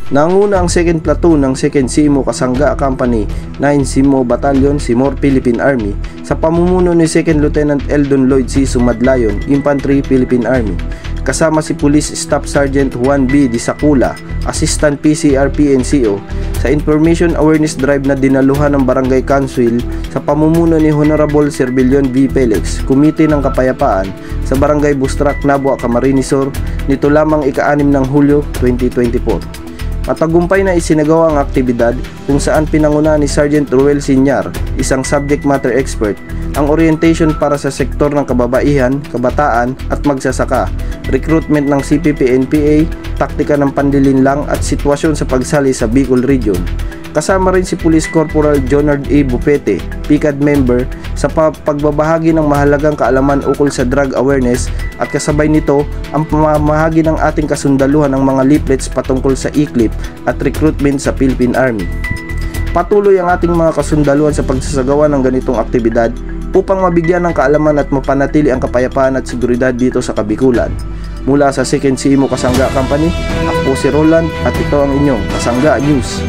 Nanguna ang 2nd Platoon ng 2nd Simo Kasangga Company 9 Simo Battalion, Simor Philippine Army sa pamumuno ni 2nd Lieutenant Eldon Lloyd C. Sumadlayon, Infantry Philippine Army. Kasama si Police Staff Sergeant Juan B. Disacula, Assistant PCRP NCO, sa Information Awareness Drive na dinaluhan ng Barangay Council sa pamumuno ni Honorable Servillion V. Felix, Komite ng Kapayapaan sa Barangay Bustrak, Nabua, Camarines Sur, nito lamang ika-6 ng Hulyo 2024. Matagumpay na isinagawa ang aktibidad kung saan pinanguna ni Sergeant Ruel Sinyar, isang subject matter expert, ang orientation para sa sektor ng kababaihan, kabataan at magsasaka, recruitment ng CPP-NPA, taktika ng panlilinlang at sitwasyon sa pagsali sa Bicol Region. Kasama rin si Police Corporal Jonard A. Bupete, PICAD member, sa pagbabahagi ng mahalagang kaalaman ukol sa drug awareness at kasabay nito ang pamamahagi ng ating kasundaluhan ng mga leaflets patungkol sa ICLIP at recruitment sa Philippine Army. Patuloy ang ating mga kasundaluhan sa pagsasagawa ng ganitong aktibidad upang mabigyan ng kaalaman at mapanatili ang kapayapaan at seguridad dito sa Kabikulan. Mula sa 2nd Simo Kasangga Company, ako po si Roland at ito ang inyong Kasangga News.